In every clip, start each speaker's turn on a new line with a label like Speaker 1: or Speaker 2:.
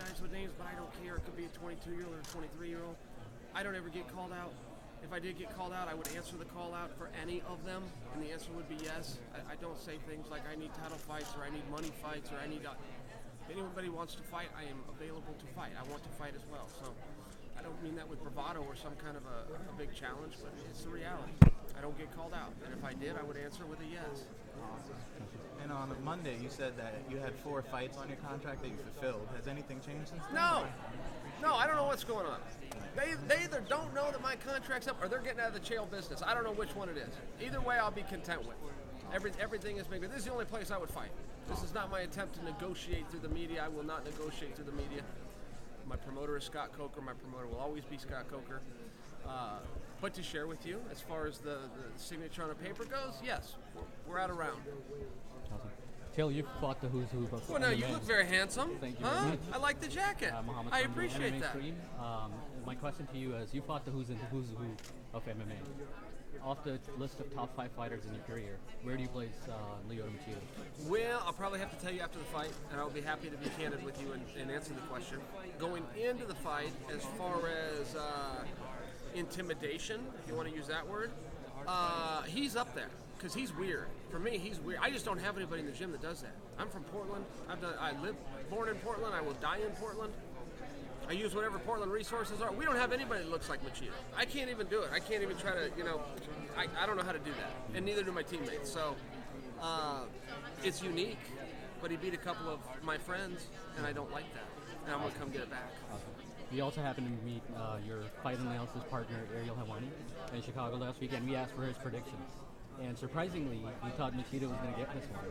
Speaker 1: guys with names, but I don't care. It could be a 22-year-old or a 23-year-old. I don't ever get called out. If I did get called out, I would answer the call out for any of them, and the answer would be yes. I don't say things like I need title fights or I need money fights or I need... If anybody wants to fight, I am available to fight. I want to fight as well. So I don't mean that with bravado or some kind of a big challenge, but it's the reality. I don't get called out. And if I did, I would answer with a yes.
Speaker 2: And on Monday, you said that you had 4 fights on your contract that you fulfilled. Has anything changed since then?
Speaker 1: No, I don't know what's going on. They either don't know that my contract's up or they're getting out of the Chael business. I don't know which one it is. Either way, I'll be content with. Everything is big. This is the only place I would fight. This is not my attempt to negotiate through the media. I will not negotiate through the media. My promoter is Scott Coker. My promoter will always be Scott Coker. But to share with you, as far as the signature on a paper goes, yes, we're out of round.
Speaker 3: Awesome. Chael, you've fought the who's who of
Speaker 1: Well, no,
Speaker 3: MMA.
Speaker 1: you look very handsome.
Speaker 3: Thank you very much.
Speaker 1: I like the jacket.
Speaker 3: Muhammad
Speaker 1: I
Speaker 3: from the
Speaker 1: appreciate
Speaker 3: MMA
Speaker 1: that.
Speaker 3: Stream. My question to you is, you fought the who's who of MMA. Off the list of top 5 fighters in your career, where do you place Lyoto Machida?
Speaker 1: Well, I'll probably have to tell you after the fight, and I'll be happy to be candid with you and answer the question. Going into the fight, as far as intimidation, if you want to use that word, he's up there because he's weird. For me, he's weird. I just don't have anybody in the gym that does that. I'm from Portland. Born in Portland. I will die in Portland. I use whatever Portland resources are. We don't have anybody that looks like Machida. I can't even do it. I can't even try to, I don't know how to do that. And neither do my teammates. So it's unique, but he beat a couple of my friends, and I don't like that. And I'm going to come get it back.
Speaker 3: Awesome. We also happened to meet your fight analysis partner, Ariel Helwani, in Chicago last week, and we asked for his predictions. And surprisingly, we thought Machida was going to get this one.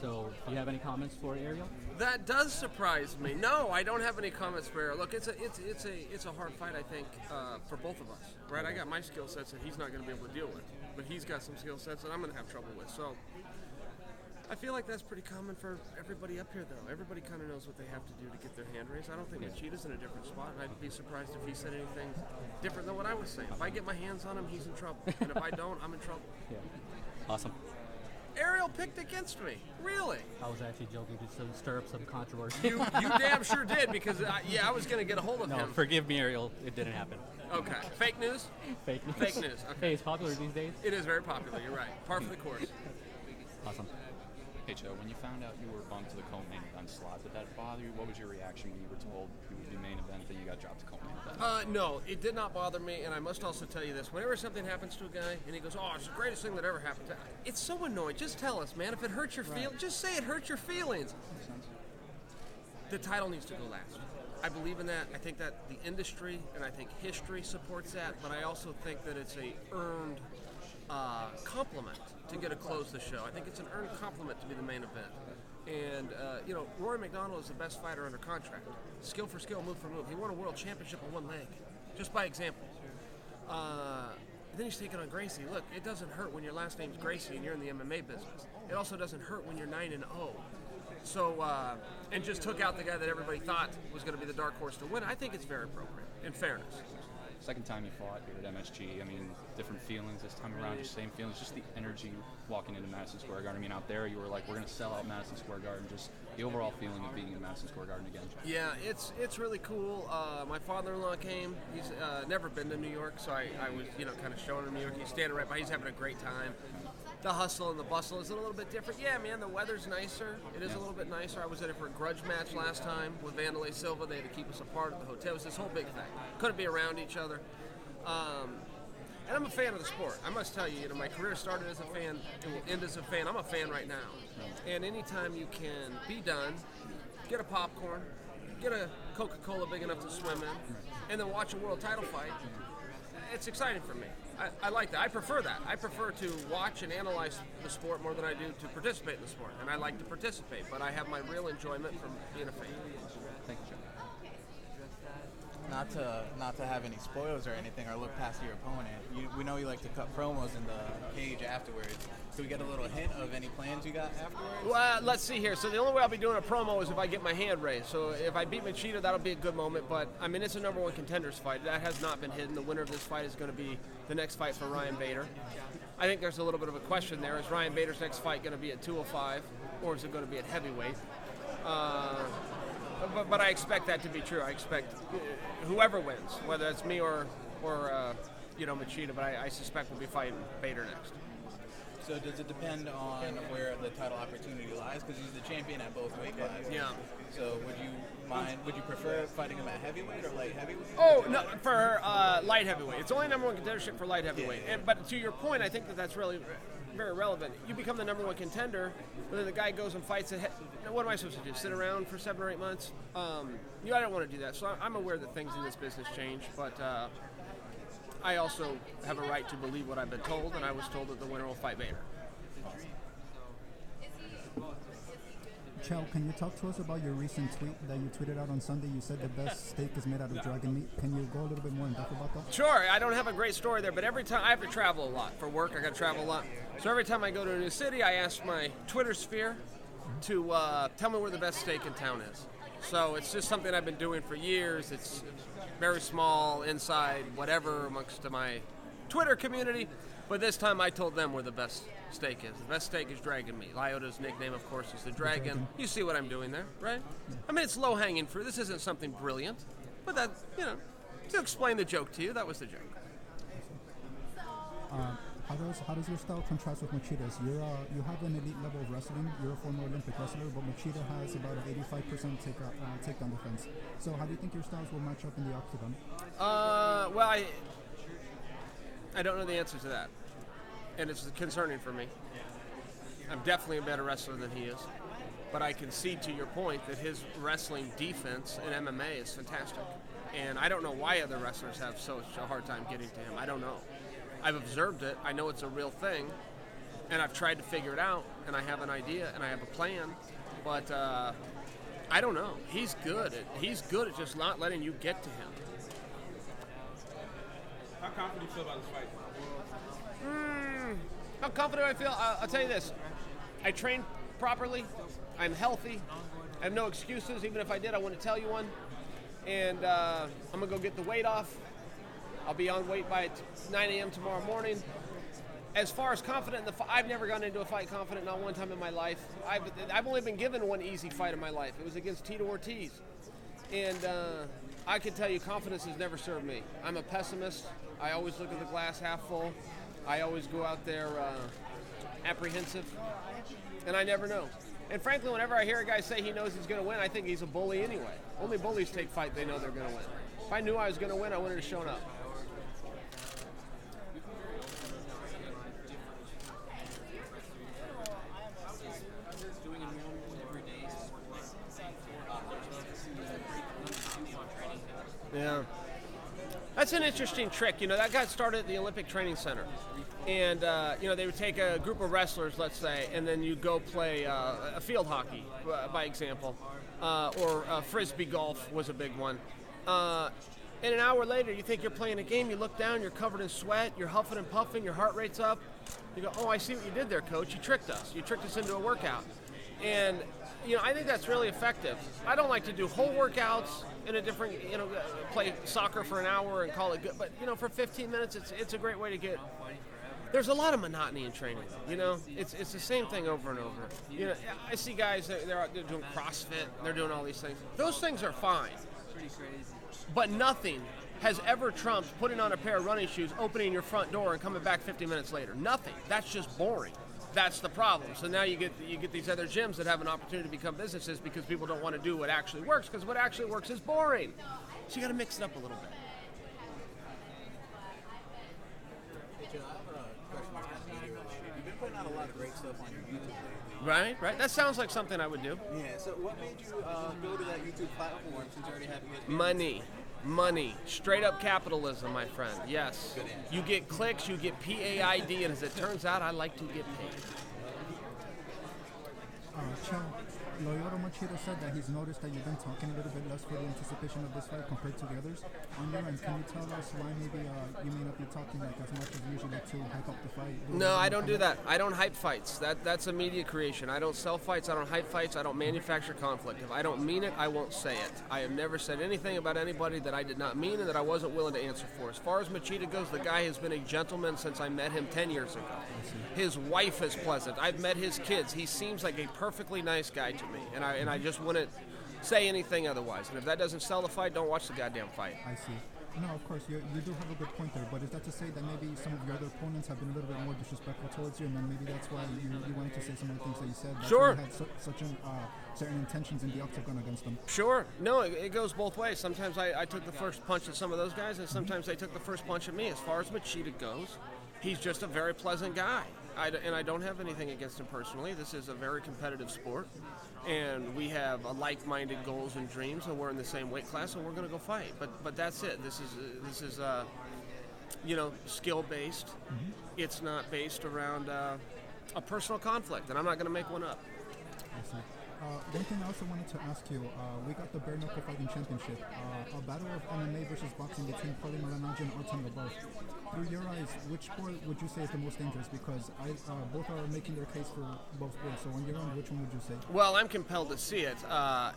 Speaker 3: So, do you have any comments for Ariel?
Speaker 1: That does surprise me. No, I don't have any comments for Ariel. Look, it's a hard fight, I think, for both of us. Right? I got my skill sets that he's not going to be able to deal with, but he's got some skill sets that I'm going to have trouble with. So, I feel like that's pretty common for everybody up here, though. Everybody kind of knows what they have to do to get their hand raised. I don't think Machida's in a different spot, and I'd be surprised if he said anything different than what I was saying. If I get my hands on him, he's in trouble, and if I don't, I'm in trouble.
Speaker 3: Yeah. Awesome.
Speaker 1: Ariel picked against me. Really?
Speaker 3: I was actually joking to stir up some controversy.
Speaker 1: You damn sure did, because I was going to get a hold of him.
Speaker 3: No, forgive me, Ariel. It didn't happen.
Speaker 1: Okay. Fake news?
Speaker 3: Fake news.
Speaker 1: Fake news. Okay.
Speaker 3: Hey, it's popular these days.
Speaker 1: It is very popular. You're right. Par for the course.
Speaker 3: Awesome.
Speaker 4: Hey, Joe, when you found out you were bumped to the co-main event slot, did that bother you? What was your reaction when you were told you would be main event, then you got dropped to co-main event?
Speaker 1: No, it did not bother me, and I must also tell you this. Whenever something happens to a guy, and he goes, oh, it's the greatest thing that ever happened to him, it's so annoying. Just tell us, man. If it hurts your feelings, just say it hurts your feelings. The title needs to go last. I believe in that. I think that the industry and I think history supports that, but I also think that it's a earned compliment to get to close the show. I think it's an earned compliment to be the main event. And, Rory McDonald is the best fighter under contract. Skill for skill, move for move. He won a world championship on one leg, just by example. Then he's taking on Gracie. Look, it doesn't hurt when your last name's Gracie and you're in the MMA business. It also doesn't hurt when you're 9-0. So, and just took out the guy that everybody thought was going to be the dark horse to win. I think it's very appropriate, in fairness.
Speaker 4: Second time you fought here at MSG, I mean, different feelings this time around, just same feelings, just the energy walking into Madison Square Garden. I mean, out there you were like, we're going to sell out Madison Square Garden, just the overall feeling of being in Madison Square Garden again.
Speaker 1: Yeah, it's really cool. My father-in-law came. He's never been to New York, so I was, kind of showing him New York. He's standing right by. He's having a great time. The hustle and the bustle is a little bit different. Yeah, man, the weather's nicer. It is a little bit nicer. I was at it for a grudge match last time with Vanderlei Silva. They had to keep us apart at the hotel. It was this whole big thing. Couldn't be around each other. And I'm a fan of the sport. I must tell you, my career started as a fan and will end as a fan. I'm a fan right now. And anytime you can be done, get a popcorn, get a Coca-Cola big enough to swim in, and then watch a world title fight, it's exciting for me. I like that. I prefer that. I prefer to watch and analyze the sport more than I do to participate in the sport. And I like to participate, but I have my real enjoyment from being a fan.
Speaker 3: Thank you, Joe.
Speaker 2: Not to have any spoilers or anything or look past your opponent, we know you like to cut promos in the cage afterwards. Can we get a little hint of any plans you got afterwards?
Speaker 1: Well, let's see here. So the only way I'll be doing a promo is if I get my hand raised. So if I beat Machida, that'll be a good moment. But, I mean, it's a number one contenders fight. That has not been hidden. The winner of this fight is going to be the next fight for Ryan Bader. I think there's a little bit of a question there. Is Ryan Bader's next fight going to be at 205, or is it going to be at heavyweight? but I expect that to be true. I expect whoever wins, whether it's me or Machida, but I suspect we'll be fighting Bader next.
Speaker 2: So does it depend on where the title opportunity lies? Because he's the champion at both weight classes.
Speaker 1: Yeah.
Speaker 2: So would you prefer fighting him at heavyweight or light heavyweight?
Speaker 1: Oh, no, for light heavyweight. It's only number one contendership for light heavyweight.
Speaker 2: Yeah.
Speaker 1: But to your point, I think that's really very relevant. You become the number one contender, but then the guy goes and fights it. What am I supposed to do? Sit around for 7 or 8 months? I don't want to do that. So I'm aware that things in this business change, but I also have a right to believe what I've been told, and I was told that the winner will fight Bader.
Speaker 5: Chael, can you talk to us about your recent tweet that you tweeted out on Sunday? You said the best steak is made out of dragon meat. Can you go a little bit more in depth about that?
Speaker 1: Sure. I don't have a great story there, but every time I have to travel a lot for work. I got to travel a lot. So every time I go to a new city, I ask my Twitter sphere to tell me where the best steak in town is. So it's just something I've been doing for years. It's very small, inside, whatever, amongst my Twitter community. But this time I told them where the best steak is. The best steak is dragon meat. Lyota's nickname, of course, is the dragon. You see what I'm doing there, right? I mean, it's low-hanging fruit. This isn't something brilliant. But that, to explain the joke to you, that was the joke.
Speaker 5: How does your style contrast with Machida's? You have an elite level of wrestling. You're a former Olympic wrestler, but Machida has about an 85% takedown defense. So how do you think your styles will match up in the octagon?
Speaker 1: Well, I don't know the answer to that, and it's concerning for me. I'm definitely a better wrestler than he is, but I concede to your point that his wrestling defense in MMA is fantastic, and I don't know why other wrestlers have such a hard time getting to him. I don't know. I've observed it. I know it's a real thing, and I've tried to figure it out, and I have an idea, and I have a plan, but I don't know. He's good at just not letting you get to him.
Speaker 6: How confident do you feel about this fight?
Speaker 1: How confident I feel? I'll tell you this. I train properly. I'm healthy. I have no excuses. Even if I did, I wouldn't tell you one. And I'm going to go get the weight off. I'll be on weight by 9 a.m. tomorrow morning. As far as confident in the fight, I've never gone into a fight confident, not one time in my life. I've only been given one easy fight in my life. It was against Tito Ortiz. And I can tell you confidence has never served me. I'm a pessimist. I always look at the glass half full. I always go out there apprehensive. And I never know. And frankly, whenever I hear a guy say he knows he's going to win, I think he's a bully anyway. Only bullies take fight they know they're going to win. If I knew I was going to win, I wouldn't have shown up. Yeah. That's an interesting trick. That got started at the Olympic Training Center. And, they would take a group of wrestlers, let's say, and then you go play a field hockey, by example. Or Frisbee golf was a big one. And an hour later, you think you're playing a game, you look down, you're covered in sweat, you're huffing and puffing, your heart rate's up. You go, oh, I see what you did there, coach. You tricked us. You tricked us into a workout. And, I think that's really effective. I don't like to do whole workouts in a different, play soccer for an hour and call it good. But, for 15 minutes, it's a great way to get. There's a lot of monotony in training, It's the same thing over and over. I see guys, they're doing CrossFit, they're doing all these things. Those things are fine. But nothing has ever trumped putting on a pair of running shoes, opening your front door, and coming back 50 minutes later. Nothing. That's just boring. That's the problem. So now you get these other gyms that have an opportunity to become businesses because people don't want to do what actually works, because what actually works is boring. So you got to mix it up a little bit.
Speaker 2: Hey, Joe, I have a question that's kind of media related. You've been putting out a lot of great stuff on your YouTube lately.
Speaker 1: Right. That sounds like something I would do.
Speaker 2: Yeah, so what made you go to that YouTube platform since you already have ESPN?
Speaker 1: Money. Straight up capitalism, my friend. Yes. You get clicks, you get PAID, and as it turns out, I like to get paid.
Speaker 5: Chael, Lyoto Machida said that he's noticed that you've been talking a little bit less for the anticipation of this fight compared to the others. On your end, can you tell us why maybe you may not be talking like as much as usually to hype up the fight?
Speaker 1: No, I don't do that. I don't hype fights. That's a media creation. I don't sell fights. I don't hype fights. I don't manufacture conflict. If I don't mean it, I won't say it. I have never said anything about anybody that I did not mean and that I wasn't willing to answer for. As far as Machida goes, the guy has been a gentleman since I met him 10 years ago. His wife is pleasant. I've met his kids. He seems like a perfectly nice guy to me, and I just wouldn't say anything otherwise. And if that doesn't sell the fight, don't watch the goddamn fight.
Speaker 5: I see. No, of course, you do have a good point there, but is that to say that maybe some of your other opponents have been a little bit more disrespectful towards you, and then maybe that's why you wanted to say some of the things that you said? That's
Speaker 1: Sure.
Speaker 5: why you had such certain intentions in the octagon against them.
Speaker 1: Sure. No, it goes both ways. Sometimes I took the first punch at some of those guys, and sometimes they took the first punch at me. As far as Machida goes, he's just a very pleasant guy. And I don't have anything against him personally. This is a very competitive sport, and we have like-minded goals and dreams, and we're in the same weight class, and we're going to go fight. But that's it. This is skill-based.
Speaker 5: Mm-hmm.
Speaker 1: It's not based around a personal conflict, and I'm not going to make one up.
Speaker 5: I see. One thing I also wanted to ask you, we got the bare knuckle fighting championship, a battle of MMA versus boxing between Paulie Malignaggi and Artem Lobov. Through your eyes, which sport would you say is the most dangerous? Because both are making their case for both sports. So on your end, which one would you say?
Speaker 1: Well, I'm compelled to see it,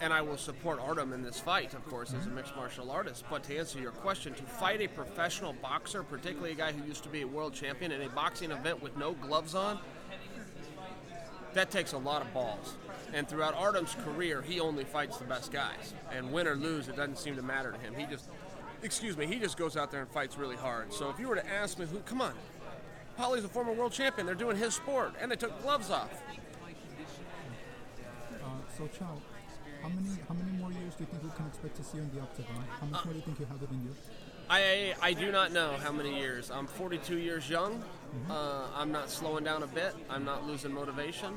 Speaker 1: and I will support Artem in this fight, of course, as a mixed martial artist. But to answer your question, to fight a professional boxer, particularly a guy who used to be a world champion in a boxing event with no gloves on, that takes a lot of balls. And throughout Artem's career, he only fights the best guys. And win or lose, it doesn't seem to matter to him. He just goes out there and fights really hard. So if you were to ask me, come on, Paulie's a former world champion. They're doing his sport, and they took gloves off.
Speaker 5: So, Chael, how many more years do you think we can expect to see you in the octagon? How much more do you think you have it in you?
Speaker 1: I do not know how many years. I'm 42 years young. I'm not slowing down a bit. I'm not losing motivation.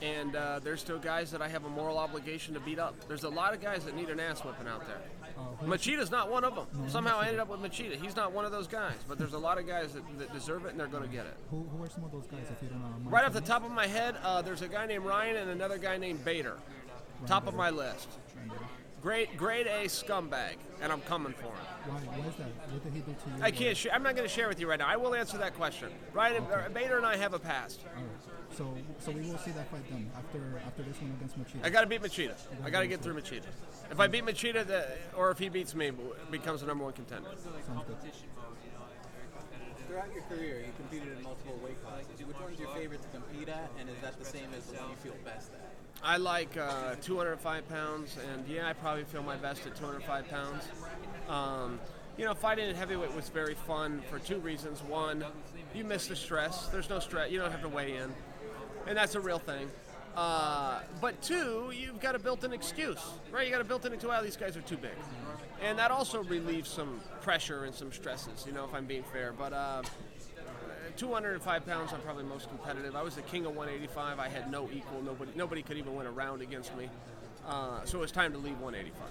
Speaker 1: And there's still guys that I have a moral obligation to beat up. There's a lot of guys that need an ass whipping out there. Machida's not one of them. Somehow I ended up with Machida. He's not one of those guys. But there's a lot of guys that deserve it, and they're going to get it.
Speaker 5: Who are some of those guys, if you don't know?
Speaker 1: Right off the top of my head, there's a guy named Ryan and another guy named Bader. Top of my list. Grade A scumbag, and I'm coming for him.
Speaker 5: Why is that? What did he do to you?
Speaker 1: I can't. I'm not going to share with you right now. I will answer that question. Ryan, Bader and I have a past.
Speaker 5: All right. So we will see that fight then after this one against Machida.
Speaker 1: I got to beat Machida. I got to get through Machida. If I beat Machida, or if he beats me, it becomes the number one contender.
Speaker 5: Sounds good.
Speaker 2: Throughout your career, you competed in multiple weight classes. Which one's your favorite to compete at, and is that the same as the one you feel best at?
Speaker 1: I like 205 pounds, and yeah, I probably feel my best at 205 pounds. Fighting at heavyweight was very fun for two reasons. One, you miss the stress. There's no stress. You don't have to weigh in, and that's a real thing. But two, you've got a built-in excuse, right? You got a built-in excuse. Well, these guys are too big, and that also relieves some pressure and some stresses. If I'm being fair, but 205 pounds, I'm probably most competitive. I was the king of 185. I had no equal. Nobody could even win a round against me. So it was time to leave 185.